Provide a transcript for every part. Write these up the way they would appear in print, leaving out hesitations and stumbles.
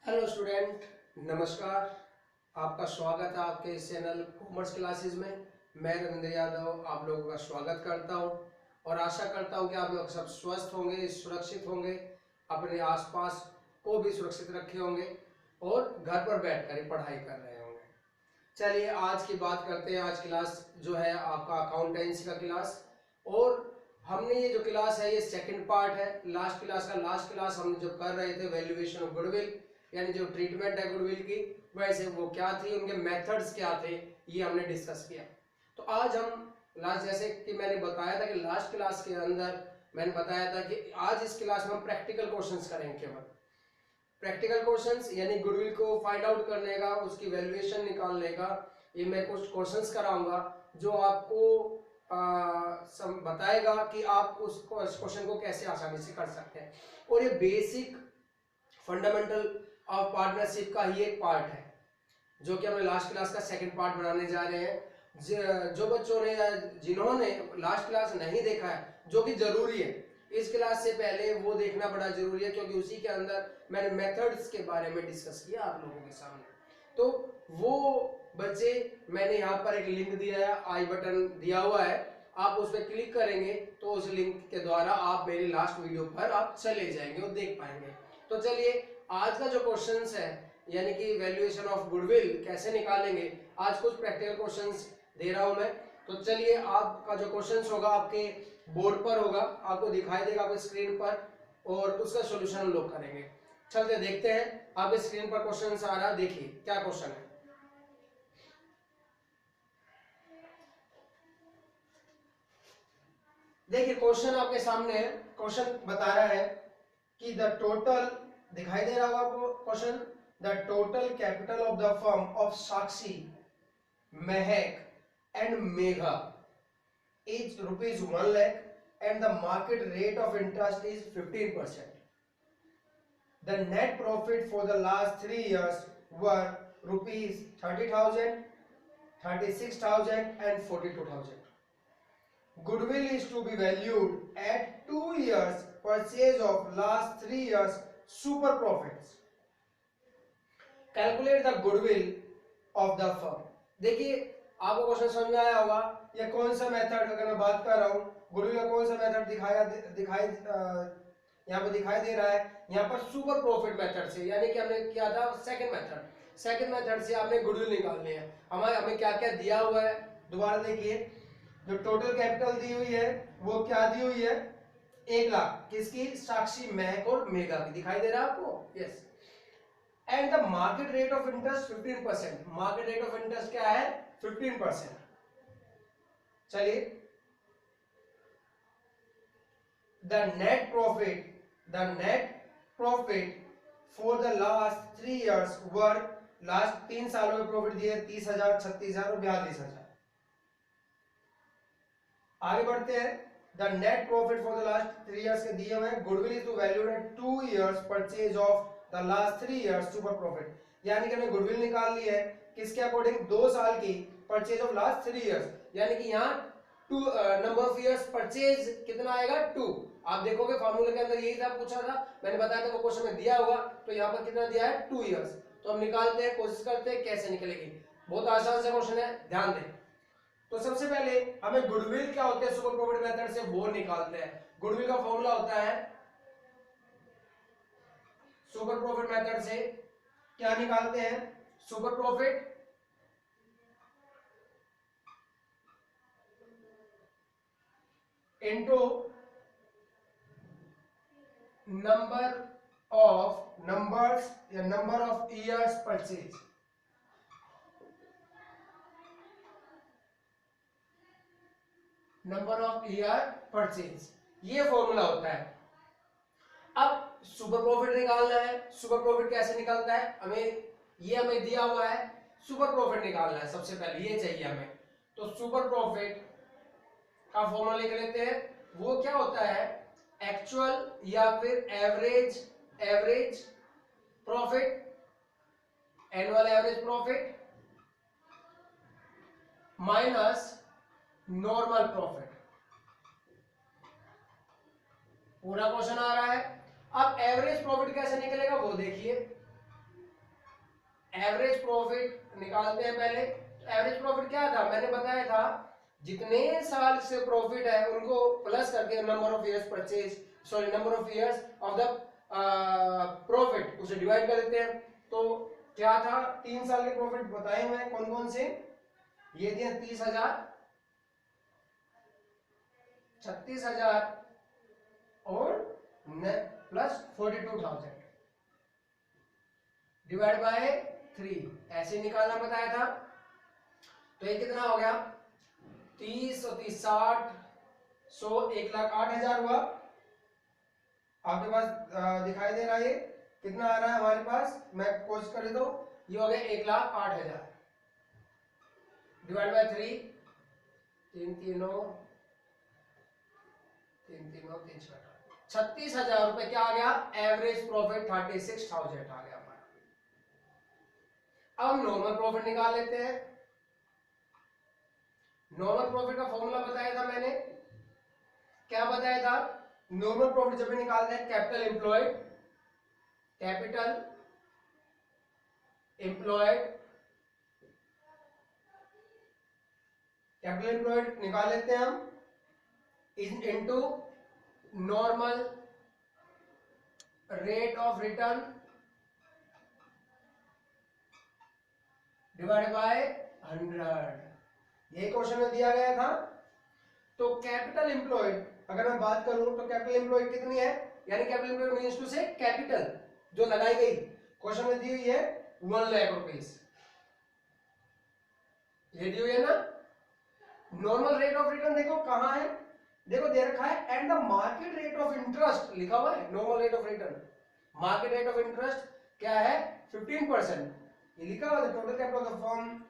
Hello student, नमस्कार। आपका स्वागत है आपके इस चैनल कॉमर्स क्लासेस में। मैं रविंद्र यादव आप लोगों का स्वागत करता हूं और आशा करता हूं कि आप लोग सब स्वस्थ होंगे, सुरक्षित होंगे, अपने आसपास को भी सुरक्षित रखे होंगे और घर पर बैठकर ही पढ़ाई कर रहे होंगे। चलिए आज की बात करते हैं। आज क्लास जो है आपका अकाउंटेंसी का क्लास, और हमने ये जो क्लास है ये सेकंड पार्ट है लास्ट क्लास का। लास्ट क्लास हम जो कर रहे थे वैल्यूएशन ऑफ गुडविल, यानी जो ट्रीटमेंट है गुडविल की, वैसे वो क्या थी, उनके मेथड्स क्या थे, ये हमने डिस्कस किया। तो आज हम लास्ट, जैसे कि मैंने बताया था कि लास्ट क्लास के अंदर मैंने बताया था कि आज इस क्लास में हम प्रैक्टिकल क्वेश्चंस करेंगे। केवल प्रैक्टिकल क्वेश्चंस यानी गुडविल को फाइंड आउट करने का, उसकी वैल्यूएशन निकालने का, ये मैं कुछ क्वेश्चंस कराऊंगा जो आपको बताएगा कि आप उस क्वेश्चन को कैसे आसानी से कर सकते हैं। और ये बेसिक फंडामेंटल ऑफ पार्टनरशिप का ही एक पार्ट है जो कि हम लास्ट क्लास का सेकंड पार्ट बनाने जा रहे हैं। जो बच्चों ने जिन्होंने लास्ट क्लास नहीं देखा है, जो कि जरूरी है, इस क्लास से पहले वो देखना बड़ा जरूरी है, क्योंकि उसी के अंदर मैंने मेथड्स के बारे में डिस्कस किया आप लोगों के सामने। तो वो बच्चे, मैंने यहाँ पर एक लिंक दिया है, आई बटन दिया हुआ है, आप उस पर क्लिक करेंगे तो उस लिंक के द्वारा आप मेरी लास्ट वीडियो पर आप चले जाएंगे और देख पाएंगे। तो चलिए आज का जो क्वेश्चंस है, यानी कि वैल्यूएशन ऑफ गुडविल कैसे निकालेंगे, आज कुछ प्रैक्टिकल क्वेश्चंस दे रहा हूं मैं। तो चलिए आपका जो क्वेश्चंस होगा आपके बोर्ड पर होगा, आपको दिखाई देगा आपकी स्क्रीन पर, और उसका सॉल्यूशन हम लोग करेंगे। चलते देखते हैं। आपके स्क्रीन पर क्वेश्चन आ रहा है, देखिए क्या क्वेश्चन है। देखिए क्वेश्चन आपके सामने है। क्वेश्चन बता रहा है कि द टोटल, दिखाई दे रहा होगा आपको question, the total capital of the firm of Sakshi, Mahak and Megha is rupees 1 lakh and the market rate of interest is 15%. The net profit for the last 3 years were rupees 30,000, 36,000 and 42,000. Goodwill is to be valued at 2 years purchase of last 3 years super profits. Calculate the goodwill of the firm. देखिए आपको question समझ में आया होगा। ये कौन सा method, अगर मैं बात कर रहा हूँ गुडविल का कौन सा मेथड यहाँ पे दिखाई दे रहा है, यहाँ पर सुपर प्रॉफिट मेथड से, यानी कि हमने किया था सेकंड मेथड से आपने गुडविल निकालनी है। हमें क्या क्या दिया हुआ है, दोबारा देखिए। जो टोटल कैपिटल दी हुई है वो क्या दी हुई है, 1 लाख, किसकी, साक्षी, महक और मेगा की, दिखाई दे रहा है आपको, yes. And the market rate of interest 15%। Market rate of interest क्या है, 15%। चलिए the net profit for the last 3 years were, last 3 सालों में प्रॉफिट दिए 30,000, 36,000 और 42,000। आगे बढ़ते हैं। The net profit for the last 3 years के दिए हुए हैं। Goodwill is to valued at 2 years purchase of the last 3 years super profit, यानी कि हमने गुडविल निकाल ली है किसके अकॉर्डिंग, 2 साल की परचेज ऑफ लास्ट 3 years, यानी कि यहाँ नंबर ऑफ इयर्स परचेज कितना आएगा, 2। आप देखोगे फार्मूले के अंदर यही था, पूछा था, मैंने बताया था वो क्वेश्चन में दिया होगा। तो यहाँ पर कितना दिया है, 2 years। तो हम निकालते हैं, कोशिश करते हैं कैसे निकलेगी। बहुत आसान सा क्वेश्चन है, ध्यान दें। तो सबसे पहले हमें गुडविल क्या होते हैं सुपर प्रॉफिट मेथड से वो निकालते हैं। गुडविल का फॉर्मूला होता है, सुपर प्रॉफिट मेथड से क्या निकालते हैं, super profit into number of years purchase. Number of year purchase, ये फॉर्मूला होता है। अब सुपर प्रॉफिट निकालना है। सुपर प्रॉफिट कैसे निकलता है, हमें दिया हुआ है, सुपर प्रॉफिट निकालना है। सबसे पहले ये चाहिए हमें, तो सुपर प्रॉफिट का फॉर्मूला लिख लेते हैं। वो क्या होता है, एक्चुअल या फिर average profit, annual average profit minus normal profit. पूरा क्वेश्चन आ रहा है। अब एवरेज प्रॉफिट कैसे निकलेगा वो देखिए। एवरेज प्रॉफिट निकालते हैं पहले। एवरेज प्रॉफिट क्या था, मैंने बताया था जितने साल से प्रॉफिट है उनको प्लस करके number of years purchase, sorry number of years of the profit उसे डिवाइड कर देते हैं। तो क्या था, 3 साल के प्रॉफिट बताए हुए हैं कौन कौन से, ये दिए 30,000, 36,000 और प्लस 42,000 डिवाइड बाय 3, ऐसे निकालना बताया था। तो ये कितना हो गया, 30 और 30 60, 100, 1,08,000 हुआ। आपके पास दिखाई दे रहा है ये कितना आ रहा है हमारे पास, मैं कोशिश कर देता हूं, ये हो गया 1,08,000 डिवाइड बाय 3, 3 तीनों 36,000 रुपए क्या आ गया, एवरेज प्रॉफिट 36,000 आ गया हमारा। अब नॉर्मल प्रॉफिट निकाल लेते हैं। नॉर्मल प्रॉफिट का फॉर्मूला बताया था मैंने, क्या बताया था, नॉर्मल प्रॉफिट जब भी निकालते हैं कैपिटल एम्प्लॉयड निकाल लेते हैं हम into normal rate of return divide by 100। यही क्वेश्चन में दिया गया था। तो कैपिटल एम्प्लॉयड अगर मैं बात करूं तो कैपिटल एम्प्लॉयड कितनी है, यानी कैपिटल एम्प्लॉयड मींस टू से कैपिटल जो लगाई गई, क्वेश्चन में दी हुई है 1 लाख रुपीस, ये दी हुई है ना। नॉर्मल रेट ऑफ रिटर्न देखो कहां है, देखो दे रखा है and the market rate of interest लिखा हुआ है। Normal rate of return, market rate of interest क्या है 15%, ये लिखा हुआ है। Total capital of the firm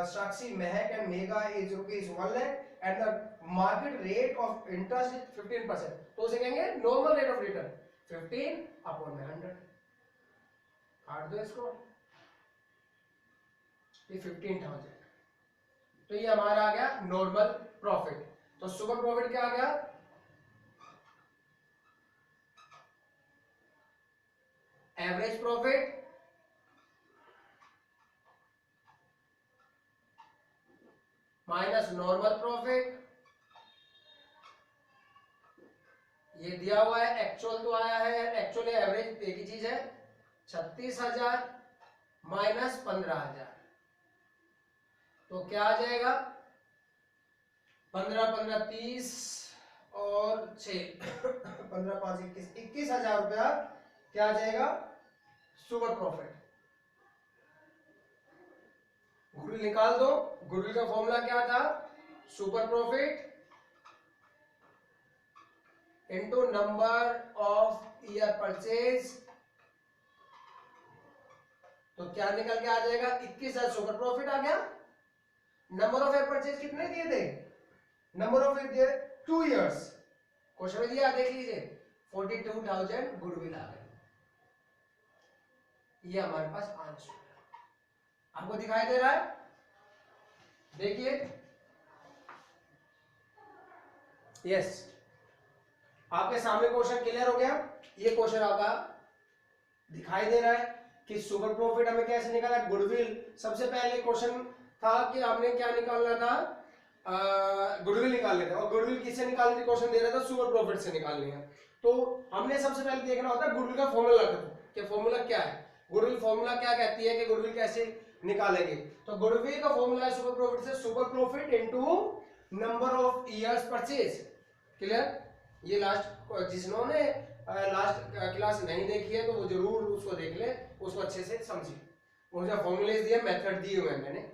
Sakshi Mahak and Megha is rupees 1 lakh and the market rate of interest is 15%, तो उसे कहेंगे normal rate of return 15 upon 100, काट दो इसको, ये 15,000। तो ये हमारा आ गया नॉर्मल प्रॉफिट। तो सुपर प्रॉफिट क्या आ गया, average profit minus normal profit, ये दिया हुआ है, एक्चुअल तो आया है, एक्चुअल एवरेज एक ही चीज है, 36,000 माइनस 15,000, तो क्या आ जाएगा 15 15 30 और 6 15 5 21, 21,000 रुपया क्या आ जाएगा सुपर प्रॉफिट। गुडविल निकाल दो, गुडविल का फॉर्मूला क्या था, super profit into number of year purchase, तो क्या निकल के आ जाएगा 21,000 सुपर प्रॉफिट आ गया। नंबर ऑफ ईयर परचेज कितने दिए थे, नंबर ऑफ ईयर दिए 2 इयर्स, क्वेश्चन में दिया देख लीजिए 42,000 गुडविल आ गए, ये हमारे पास आंसर आपको दिखाई दे रहा है। देखिए यस, आपके सामने क्वेश्चन क्लियर हो गया। ये क्वेश्चन आपका दिखाई दे रहा है कि सुपर प्रॉफिट हमें कैसे निकाला, गुडविल सबसे पहले क्वेश्चन था कि हमने क्या निकालना था, गुडविल निकालने थे, और गुडविल किससे निकालने की क्वेश्चन दे रहा था, सुपर प्रॉफिट से निकालनी है। तो हमने सबसे पहले देखना होता है गुडविल का फॉर्मूला कि फॉर्मूला क्या है, गुडविल फॉर्मूला क्या कहती है कि गुडविल कैसे निकालेंगे। तो गुडविल का फॉर्मूला है सुपर प्रॉफिट से super profit into number of years purchase. Clear, ये लास्ट जिन्होंने लास्ट क्लास नहीं देखी है तो वो जरूर उसको देख ले, उसको अच्छे से समझिए, मुझे फॉर्मूले दिए, मेथड दिए हुए हैं मैंने,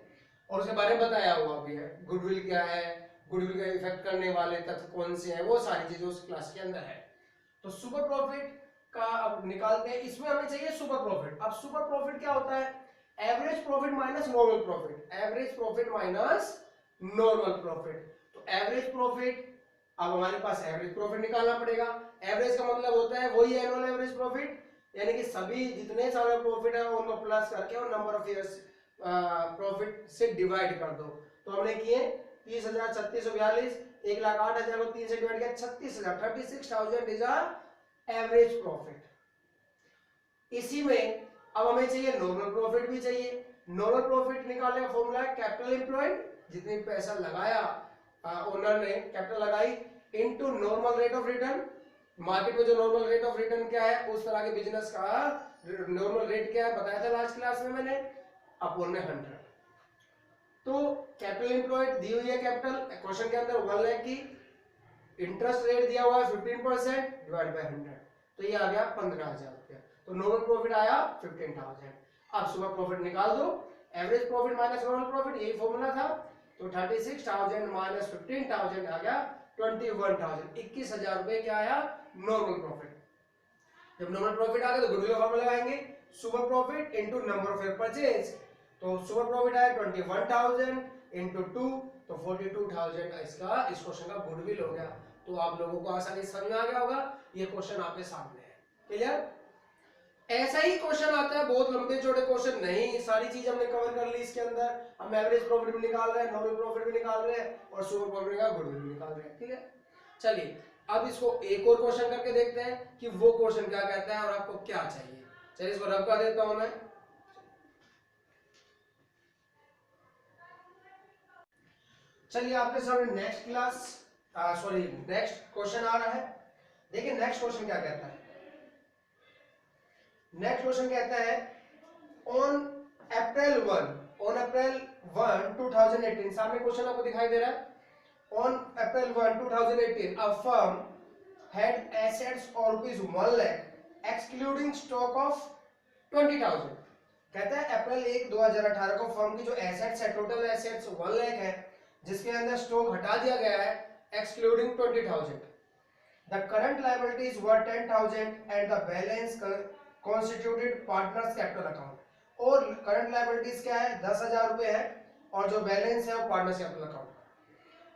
और उसके बारे में बताया हुआ भी है, गुडविल क्या है, गुडविल का इफेक्ट करने वाले तत्व कौन से हैं, वो सारी चीजें उस क्लास के अंदर है। तो सुपर प्रॉफिट का अब निकालते हैं, इसमें हमें चाहिए सुपर प्रॉफिट। अब सुपर प्रॉफिट क्या होता है, average profit minus normal profit, average profit minus normal profit. तो एवरेज प्रॉफिट, अब हमारे पास एवरेज प्रॉफिट निकालना पड़ेगा। एवरेज का मतलब होता है वही एनुअल एवरेज प्रॉफिट, यानी कि सभी जितने सारे प्रॉफिट है उनको प्लस करके और नंबर ऑफ इयर्स प्रॉफिट से डिवाइड कर दो। तो हमने किए 30,000 3642, 1,08,000 को 3 से डिवाइड किया 36,000, 36,000 इज एवरेज प्रॉफिट। इसी में अब हमें चाहिए नॉर्मल प्रॉफिट भी चाहिए। नॉर्मल प्रॉफिट निकालने का फॉर्मूला है कैपिटल एम्प्लॉयड, जितने पैसा लगाया ओनर ने, कैपिटल लगाई, into normal rate of return. Market में जो नॉर्मल रेट ऑफ रिटर्न क्या है, उस तरह के बिजनेस का नॉर्मल रेट क्या है बताया था लास्ट क्लास में मैंने, अपॉन में 100। तो कैपिटल एम्प्लॉयड दी हुई है, कैपिटल क्वेश्चन के अंदर 1 लाख की, इंटरेस्ट रेट दिया हुआ है 15% डिवाइड बाय 100, तो ये आ गया 15,000 रुपया। तो नॉर्मल प्रॉफिट आया 15,000। अब सुपर प्रॉफिट निकाल दो, average profit minus normal profit, यही फॉर्मूला था। तो 36,000 माइनस 15,000 आ गया 21,000, 21,000 रुपए क्या आया नॉर्मल प्रॉफिट। जब नॉर्मल प्रॉफिट आ गया तो गुडविल का फॉर्मूला लगाएंगे, super profit into number of share purchase. तो सुपर प्रॉफिट आया 21,000 इनटू 2, तो 42,000 इसका, इस क्वेश्चन का गुडविल हो गया। तो आप लोगों को आसानी से समझ में आ गया होगा, ये क्वेश्चन आपके सामने है। क्लियर? ऐसा ही क्वेश्चन आता है, बहुत लंबे छोटे क्वेश्चन नहीं, सारी चीज हमने कवर कर ली इसके अंदर। हम एवरेज प्रॉफिट भी निकाल रहे हैं, नॉर्मल प्रॉफिट भी निकाल रहे हैं, और सुपर प्रॉफिट का गुडविल भी निकाल रहे हैं। ठीक है, चलिए अब इसको एक और क्वेश्चन करके देखते हैं कि वो क्वेश्चन क्या कहता है और आपको क्या चाहिए। चलिए इसको रब कर देता हूं मैं। चलिए आपके सामने नेक्स्ट क्वेश्चन आ रहा है। देखिए नेक्स्ट क्वेश्चन क्या कहता है। नेक्स्ट क्वेश्चन कहता है ऑन अप्रैल 1 2018, सामने क्वेश्चन आपको दिखाई दे रहा है। On April 1 2018 a firm had assets of ₹1 lakh excluding stock of 20,000। कहता है अप्रैल 1 2018 को फर्म की जो एसेट्स है, टोटल एसेट्स 1 लाख है, जिसके अंदर स्टॉक हटा दिया गया है excluding 20,000। The current liabilities were 10,000 and the balance constituted partners capital account. और करंट लायबिलिटीज क्या है 10,000 रुपए है, और जो बैलेंस है वो partners capital account.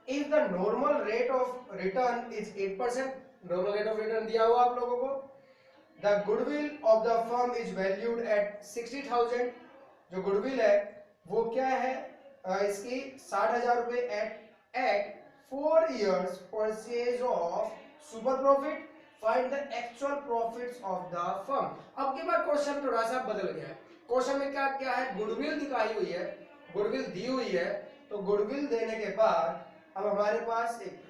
If the normal rate of return is 8%, normal rate of return दिया हुआ आप लोगों को। The goodwill of the firm is valued at 60,000, जो गुडविल है वो क्या है इसकी 60,000 रुपए at 4 years purchase of super profit, find the actual profits of the firm. अब के बाद क्वेश्चन थोड़ा सा बदल गया है। क्वेश्चन में क्या क्या है, गुडविल दिखाई हुई है, गुडविल दी हुई है, तो गुडविल देने के बाद अब हमारे पास एक,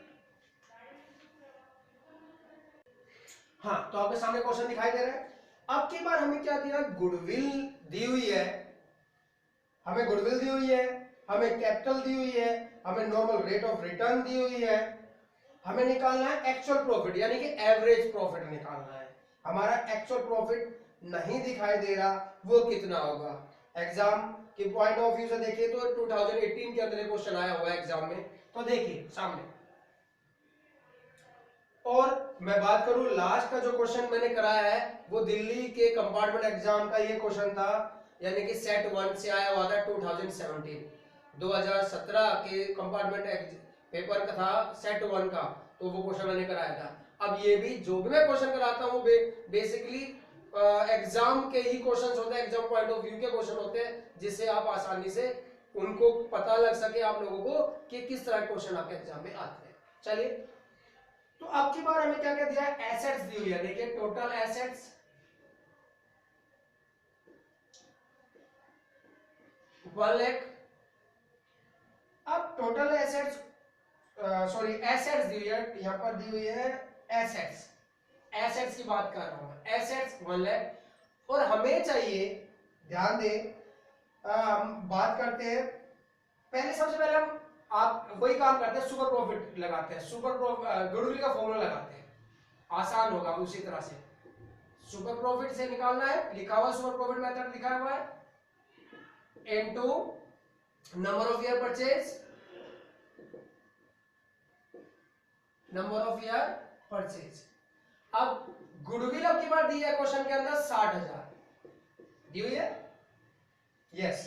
हाँ तो आपके सामने क्वेश्चन दिखाई दे रहा है। अब की बार हमें क्या दिया, गुडविल दी हुई है, हमें गुडविल दी हुई है, हमें कैपिटल दी हुई है, हमें normal rate of return the हुई है, हमें निकालना है एक्चुअल प्रॉफिट यानी कि एवरेज प्रॉफिट निकालना है। हमारा एक्चुअल प्रॉफिट नहीं दिखाई दे रहा, वो कितना होगा। एग्जाम के पॉइंट ऑफ व्यू से देखिए तो 2018 के अंदर क्वेश्चन आया हुआ है एग्जाम में, तो देखिए सामने। और मैं बात करूं लास्ट का जो क्वेश्चन मैंने कराया है वो दिल्ली के कंपार्टमेंट एग्जाम का ये क्वेश्चन था, यानी कि सेट 1 से आया हुआ था 2017 के कंपार्टमेंट पेपर का था सेट 1 का, तो वो क्वेश्चन मैंने कराया था। अब ये भी जो भी मैं क्वेश्चन कराता हूँ बेसिकली एग्जाम के ही क्वेश्चन होते हैं, एग्जाम पॉइंट ऑफ व्यू के क्वेश्चन होते हैं, जिससे आप आसानी से उनको पता लग सके आप लोगों को कि किस तरह के क्वेश्चन आपके एग्जाम में आते हैं। चलिए तो अब की बार हमें क्या क्या दिया है, एसेट्स दी हुई है। देखिए टोटल एसेट्स 1 लाख। अब टोटल एसेट्स एसेट्स दी हुई है, यहां पर दी हुई है एसेट्स, एसेट्स की बात कर रहा हूं, एसेट्स 1 लाख। और हमें चाहिए, ध्यान दें हम बात करते हैं, पहले सबसे पहले हम आप वही काम करते हैं, सुपर प्रॉफिट लगाते हैं, गुडविल का फॉर्मूला लगाते हैं, आसान होगा उसी तरह से। सुपर प्रॉफिट से निकालना है, लिखा हुआ सुपर प्रॉफिट मेथड लिखा हुआ है, into number of year purchase, number of year purchase. अब गुडविल अब की बार दी है क्वेश्चन के अंदर 60,000 दी हुई है, यस।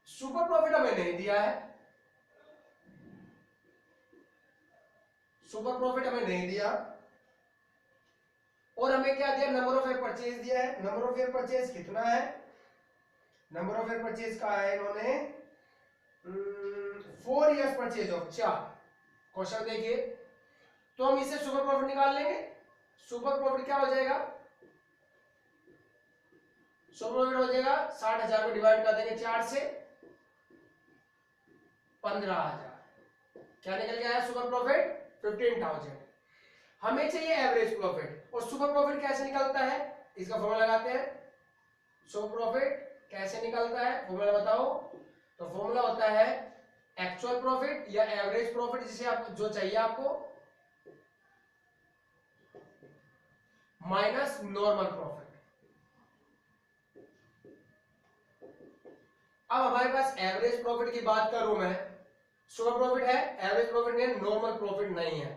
सुपर प्रॉफिट हमें नहीं दिया है, सुपर प्रॉफिट हमें नहीं दिया, और हमें क्या दिया, नंबर ऑफ ईयर परचेज दिया है। नंबर ऑफ ईयर परचेज कितना है, नंबर ऑफ ईयर परचेज का है इन्होंने 4 years परचेज ऑफ 4। क्वेश्चन देखिए, तो हम इसे सुपर प्रॉफिट निकाल लेंगे। सुपर प्रॉफिट क्या हो जाएगा, सुपर प्रॉफिट हो जाएगा 60,000 को डिवाइड कर देंगे 4 से 15,000, क्या निकल के आया सुपर प्रॉफिट 15,000। हमें चाहिए एवरेज प्रॉफिट, और सुपर प्रॉफिट कैसे निकलता है इसका फॉर्मूला लगाते हैं। सुपर प्रॉफिट कैसे निकलता है फॉर्मूला बताओ। तो फॉर्मूला होता है एक्चुअल प्रॉफिट या एवरेज प्रॉफिट, जिसे आप जो चाहिए आपको, माइनस नॉर्मल प्रॉफिट। अब हमारे पास एवरेज प्रॉफिट की बात करूं मैं, सुपर प्रॉफिट है, एवरेज प्रॉफिट नहीं है, नॉर्मल प्रॉफिट नहीं है।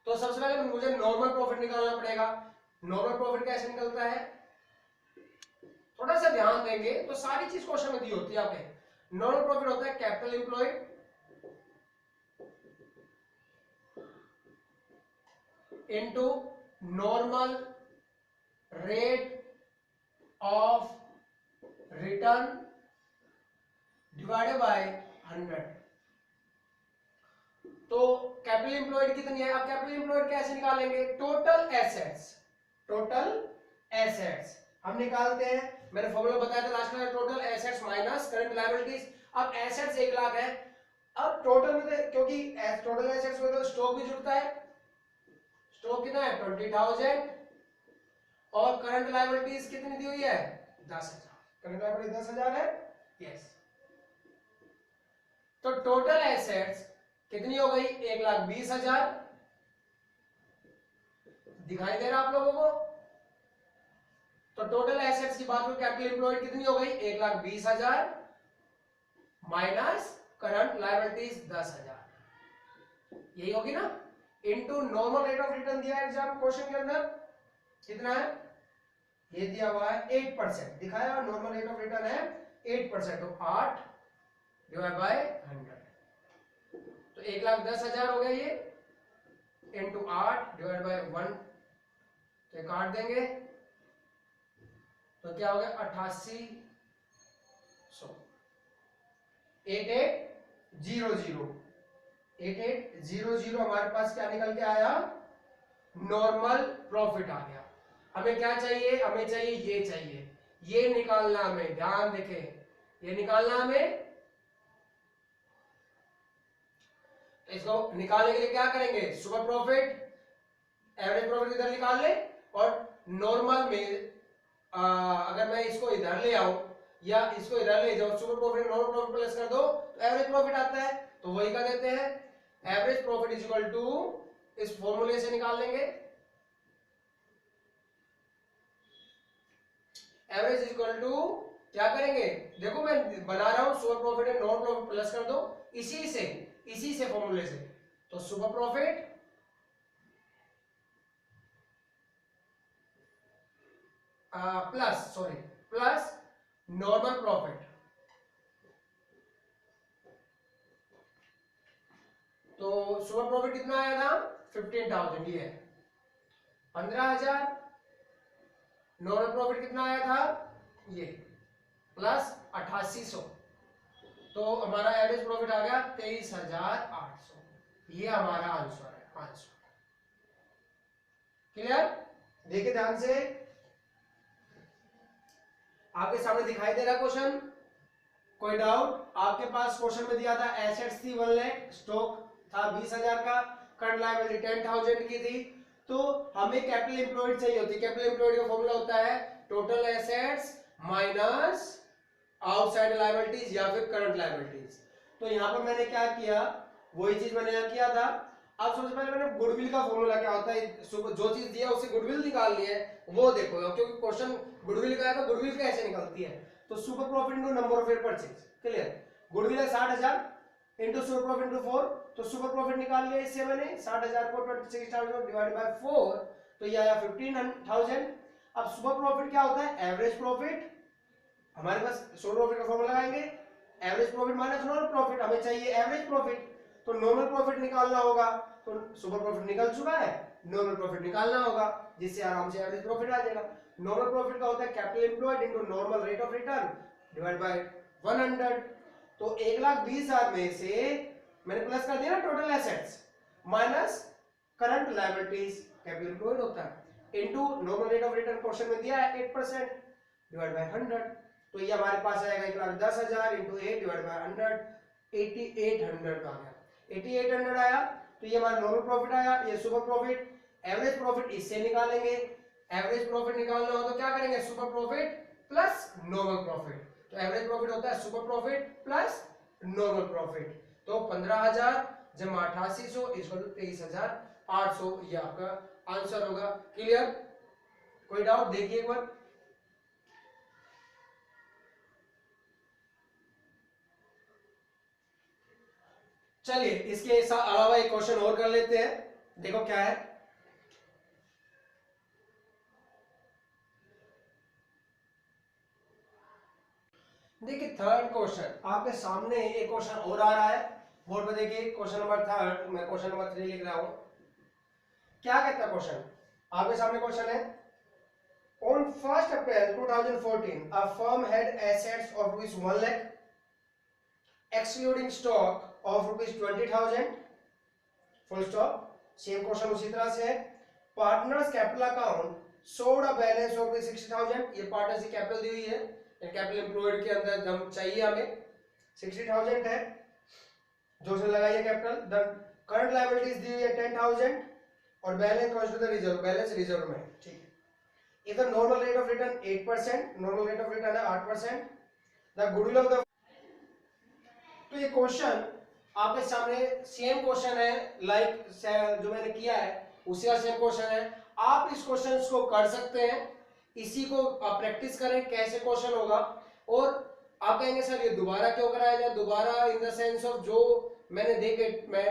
तो सबसे पहले मुझे नॉर्मल प्रॉफिट निकालना पड़ेगा। नॉर्मल प्रॉफिट कैसे निकलता है, थोड़ा सा ध्यान देंगे तो सारी चीज क्वेश्चन में दी होती है आपके। नॉर्मल प्रॉफिट होता है capital employed into normal rate of return divided by 100। तो कैपिटल एम्प्लॉयड कितनी है, अब कैपिटल एम्प्लॉयड कैसे निकालेंगे, टोटल एसेट्स। टोटल एसेट्स हम निकालते हैं, मैंने फॉर्मूला बताया था लास्ट में, total assets minus current liabilities. अब एसेट्स 1 लाख है, अब टोटल में क्योंकि टोटल एसेट्स में तो स्टॉक भी जुड़ता है, स्टॉक कितना है 20,000, और करंट लायबिलिटीज कितनी दी हुई है 10,000, करंट लायबिलिटी 10,000 है, यस। तो टोटल एसेट्स कितनी हो गई 1,20,000, दिखाई दे रहा आप लोगों को। तो टोटल एसेट्स की बात करें, कैपिटल एम्प्लॉयड कितनी हो गई 1,20,000 माइनस करंट लायबिलिटीज 10,000, यही होगी ना, into normal rate of return दिया है एग्जाम क्वेश्चन के अंदर, कितना है ये दिया हुआ है 8%, दिखाया नॉर्मल रेट ऑफ रिटर्न है 8%, तो 8 डिवाइड बाय 100, तो 1,10,000 हो गया ये, इनटू 8 डिवाइड बाय 1, तो काट देंगे तो क्या हो गया 8800, 8800 हमारे पास क्या निकल के आया, नॉर्मल प्रॉफिट आ गया। हमें क्या चाहिए, हमें चाहिए ये चाहिए, ये निकालना हमें, ध्यान देखें ये निकालना हमें। तो इसको निकालने के लिए क्या करेंगे, सुपर प्रॉफिट एवरेज प्रॉफिट इधर निकाल ले, और नॉर्मल में अगर मैं इसको इधर ले आऊं या इसको इधर ले जाऊं, super profit normal profit plus कर दो तो एवरेज प्रॉफिट आता है, तो वही कर देते हैं, average profit is equal to, इस फॉर्मूले से निकाल लेंगे, एवरेज इज इक्वल टू क्या करेंगे, देखो मैं बना रहा हूं सुपर प्रॉफिट है नॉर्मल प्रॉफिट प्लस कर दो, इसी से फॉर्मूले से, तो super profit plus normal profit, तो सुपर प्रॉफिट कितना आया था 15,000, ये 15,000, नॉर्मल प्रॉफिट कितना आया था ये प्लस 8800, तो हमारा एवरेज प्रॉफिट आ गया 23,800, ये हमारा आंसर है, आंसर क्लियर। देखिए ध्यान से, आपके सामने दिखाई दे रहा क्वेश्चन, कोई डाउट, आपके पास क्वेश्चन में दिया था एसेट्स थी 1 लाख, स्टॉक था 20,000 का, करंट लायबिलिटी 10,000 की थी, तो हमें कैपिटल एम्प्लॉयड चाहिए होती है। कैपिटल एम्प्लॉयड का फॉर्मूला होता है total assets minus outside liabilities या फिर करंट लायबिलिटीज। तो यहां पर मैंने क्या किया, वही चीज मैंने यहां किया था। अब सबसे पहले मैंने गुडविल का फॉर्मूला क्या होता है, जो चीज दिया उससे गुडविल निकालनी है वो देखो, क्योंकि क्वेश्चन गुडविल का है तो गुडविल कैसे निकलती है, तो super profit into number of purchase, clear. Goodwill है 60,000 इनटू सुपर प्रॉफिट इनटू 4, तो सुपर प्रॉफिट निकाल लिया इससे मैंने, 60,000 को 26,000 डिवाइड बाय 4, तो ये आया 15,000। अब सुपर प्रॉफिट क्या होता है, एवरेज प्रॉफिट, हमारे पास सुपर प्रॉफिट का फॉर्मूला लगाएंगे, average profit minus normal profit, हमें चाहिए एवरेज प्रॉफिट, तो नॉर्मल प्रॉफिट निकालना होगा, तो सुपर प्रॉफिट निकल चुका है, नॉर्मल प्रॉफिट निकालना होगा, जिससे आराम से एवरेज प्रॉफिट आ जाएगा। नॉर्मल प्रॉफिट का होता है capital employed into normal rate of return divide by 100, तो 1,20,000 में से मैंने प्लस कर दिया ना total assets minus current liabilities, capital employed होता है, into normal rate of return question में दिया है 8%, डिवाइड बाय 100। तो ये हमारे पास आएगा 1,10,000 इंटू 8 डिवाइड बाय 100, 8800 आ गया। 8800 आया तो ये हमारा नॉर्मल प्रॉफिट आया, ये सुपर प्रॉफिट। एवरेज प्रॉफिट इससे निकालेंगे, एवरेज प्रॉफिट निकालना हो तो क्या करेंगे, super profit plus normal profit. तो एवरेज प्रॉफिट होता है super profit plus normal profit. तो 15,000 जमा 8800 इक्वल टू 23,800 ये आपका आंसर होगा। क्लियर? कोई डाउट? देखिए एक बार। चलिए इसके अलावा एक क्वेश्चन और कर लेते हैं, देखो क्या है। देखिए थर्ड क्वेश्चन आपके सामने एक क्वेश्चन और आ रहा है बोर्ड पे। देखिए क्वेश्चन नंबर थर्ड, मैं क्वेश्चन नंबर 3 लिख रहा हूं। क्या कहता है क्वेश्चन? आपके सामने क्वेश्चन है, On 1st April 2014, a firm had assets of rupees 1 lakh, excluding stock of rupees 20,000. Full stop. Same question उसी तरह से है। Partners capital account showed a balance of rupees 60,000. ये पार्टनर्स की कैपिटल दी हुई है, कैपिटल एम्प्लॉयड के अंदर दम चाहिए हमें 60,000 है, जो उसने लगाई है कैपिटल। देन करंट लायबिलिटीज दी हुई है 10,000 और balance consider reserve, balance reserve में। ठीक है। If the normal rate of return 8%, normal rate of return है 8%, the goodwill of the। तो ये क्वेश्चन आपके सामने सेम क्वेश्चन है, लाइक जो मैंने किया है उसी का सेम क्वेश्चन है। आप इस क्वेश्चन को कर सकते हैं, इसी को आप प्रैक्टिस करें कैसे क्वेश्चन होगा। और आप कहेंगे सर ये दोबारा क्यों कराया जाए? दोबारा इन द सेंस ऑफ जो मैंने देखे, मैं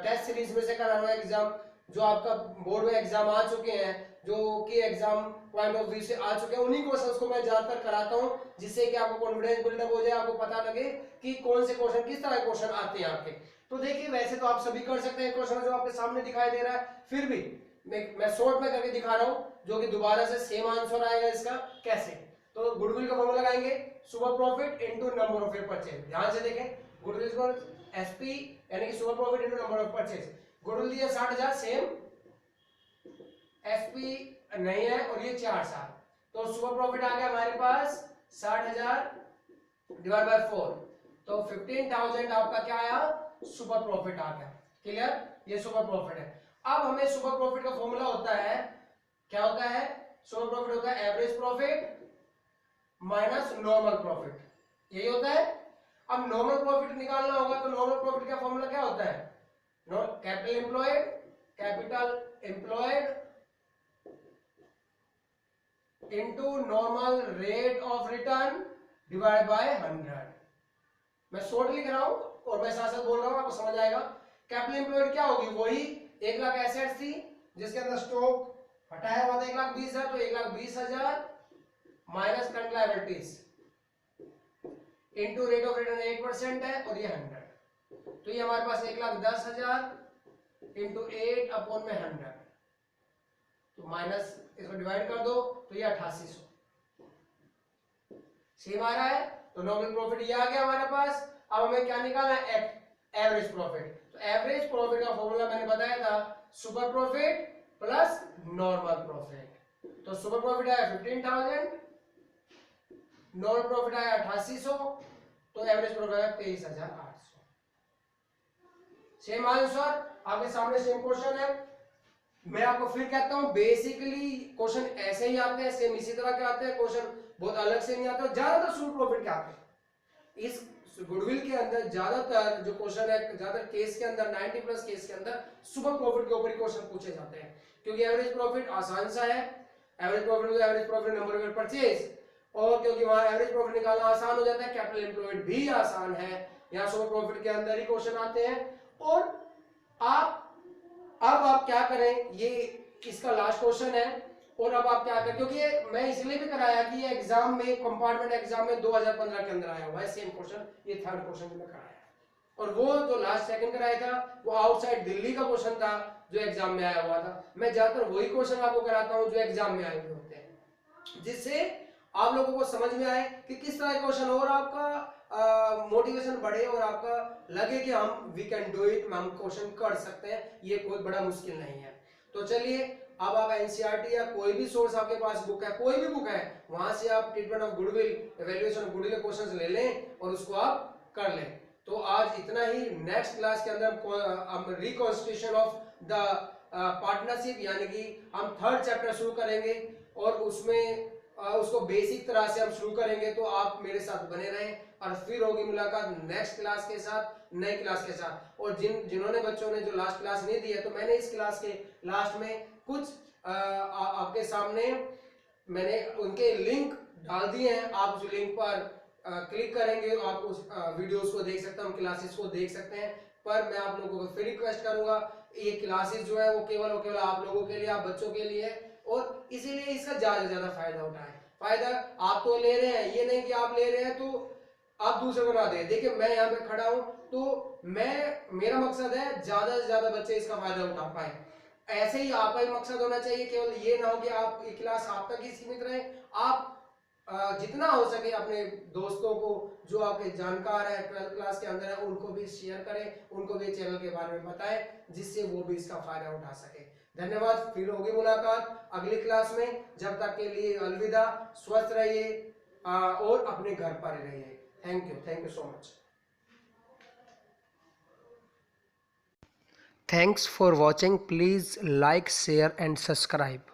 टेस्ट सीरीज में से करा रहा हूँ एग्जाम, जो आपका बोर्ड में एग्जाम आ चुके हैं, जो कि एग्जाम पॉइंट ऑफ व्यू से आ चुके हैं, उन्हीं क्वेश्चंस को मैं ज्यादातर कराता हूं, जिससे कि आपको कॉन्फिडेंस बिल्डअप हो जाए, आपको पता लगे कि कौन से क्वेश्चन किस तरह के क्वेश्चन आते हैं आपके। तो देखिए वैसे तो आप सभी कर सकते हैं क्वेश्चन जो आपके सामने दिखाई दे रहा है, फिर भी मैं शॉर्ट में करके दिखा रहा हूं, जो कि दोबारा से सेम आंसर आएगा इसका। कैसे? तो गुडविल का फॉर्मूला लगाएंगे, super profit into number of purchase. ध्यान से देखें, गुडविल इक्वल एसपी यानी कि super profit into number of purchase. Goodwill दिया 60,000, सेम एसपी नहीं है और ये 4 साल, तो सुपर प्रॉफिट आ गया हमारे पास 60,000 डिवाइड बाय 4, तो 15,000 आपका क्या आया, सुपर प्रॉफिट आ गया। क्लियर? ये सुपर प्रॉफिट है। अब हमें सुपर प्रॉफिट का फॉर्मूला होता है, क्या होता है? सुपर प्रॉफिट होता है average profit minus normal profit, यही होता है। अब नॉर्मल प्रॉफिट निकालना होगा तो नॉर्मल प्रॉफिट का फॉर्मूला क्या होता है? Capital employed into normal rate of return divide by 100। मैं शॉर्ट लिख रहा हूं और मैं साथ साथ बोल रहा हूं, आपको समझ आएगा। कैपिटल एम्प्लॉयड क्या होगी? वही 1 लाख एसेट्स थी जिसके अंदर स्टॉक हटाया हुआ था 1,20,000, तो 1,20,000 minus current liabilities into rate of return 8% है और ये 100, तो ये हमारे पास 1,10,000 इंटू 8 अपॉन में 100, तो माइनस इसको डिवाइड कर दो तो ये 8800 सेम आ रहा है। तो नॉर्मल प्रॉफिट ये आ गया हमारे पास। अब हमें क्या निकालना है? Average profit. तो एवरेज प्रॉफिट का फॉर्मूला मैंने बताया था, super profit plus normal profit. तो सुपर प्रॉफिट आया 15,000, नॉर्मल प्रॉफिट आया 8800, तो एवरेज प्रॉफिट आया 23,800। सेम आंसर आपके सामने, सेम क्वेश्चन है। मैं आपको फिर कहता हूं, बेसिकली क्वेश्चन ऐसे ही आते हैं, सेम इसी तरह के आते हैं, क्वेश्चन बहुत अलग से नहीं आते, ज्यादातर सुपर प्रॉफिट के आते हैं। इस गुडविल के अंदर ज्यादातर जो क्वेश्चन है, ज्यादातर केस के अंदर 90+ केस के अंदर सुपर प्रॉफिट के ऊपर ही क्वेश्चन पूछे जाते हैं, क्योंकि एवरेज प्रॉफिट आसान सा है। एवरेज प्रॉफिट मतलब average profit number of purchase, और क्योंकि वहां एवरेज प्रॉफिट निकालना आसान हो जाता है, कैपिटल एम्प्लॉयड भी आसान है, यहाँ सुपर प्रॉफिट के अंदर ही क्वेश्चन आते हैं। और अब आप क्या करें, ये इसका लास्ट क्वेश्चन है, और अब आप क्या करें, क्योंकि ये मैं इसलिए भी कराया कि ये एग्जाम में, कंपार्टमेंट एग्जाम में 2015 के अंदर आया हुआ है सेम क्वेश्चन, ये थर्ड क्वेश्चन में कराया। और वो जो लास्ट सेकंड कराया था वो आउटसाइड दिल्ली का क्वेश्चन था जो एग्जाम में आया हुआ था। मैं ज्यादातर वही क्वेश्चन आपको कराता हूं जो एग्जाम में आए हुए होते हैं, जिससे आप लोगों को समझ में आए कि किस तरह का क्वेश्चन, और आपका मोटिवेशन बढ़े और आपका लगे कि हम वी कैन डू इट, हम क्वेश्चन कर सकते हैं, ये कोई बड़ा मुश्किल नहीं है। तो चलिए अब आप एनसीईआरटी या कोई भी सोर्स आपके पास बुक है, कोई भी बुक है, वहां से आप treatment of goodwill, evaluation of goodwill के क्वेश्चंस ले लें और उसको आप कर लें। तो आज इतना ही। नेक्स्ट क्लास के अंदर हम रिकॉन्स्टिट्यूशन ऑफ द पार्टनरशिप यानी कि हम थर्ड चैप्टर शुरू करेंगे और उसमें उसको बेसिक तरह से हम शुरू करेंगे। तो आप मेरे साथ बने रहें और फिर होगी मुलाकात नेक्स्ट क्लास के साथ, नई क्लास के साथ। और जिन्होंने बच्चों ने जो लास्ट क्लास नहीं दी है, तो मैंने इस क्लास के लास्ट में कुछ आपके सामने मैंने उनके लिंक डाल दिए हैं। आप उस लिंक पर क्लिक करेंगे, आप उस वीडियोस को देख सकते हैं, क्लासेस को देख सकते हैं। पर मैं आप लोगों को फिर रिक्वेस्ट करूंगा, ये क्लासेस जो है वो केवल आप लोगों के लिए, आप बच्चों के लिए, और इसीलिए इसका ज्यादा से ज्यादा फायदा उठाएं। फायदा आप तो ले रहे हैं, ये नहीं कि आप ले रहे हैं तो आप दूसरे को ना दें। देखिए मैं यहाँ पे खड़ा हूं तो मेरा मकसद है ज्यादा से ज्यादा बच्चे इसका फायदा उठा पाए। ऐसे ही आपका भी मकसद होना चाहिए, केवल ये ना हो कि आप ये क्लास आप तक ही सीमित रहे। आप जितना हो सके अपने दोस्तों को जो आपके जानकार है 12th क्लास के अंदर है, उनको भी शेयर करें, उनको भी चैनल के बारे में बताएं, जिससे वो भी इसका फायदा उठा सके। धन्यवाद। फिर होगी मुलाकात अगली क्लास में। जब तक के लिए अलविदा। स्वस्थ रहिए और अपने घर पर रहिए। Thank you so much. Thanks for watching. Please like, share and subscribe.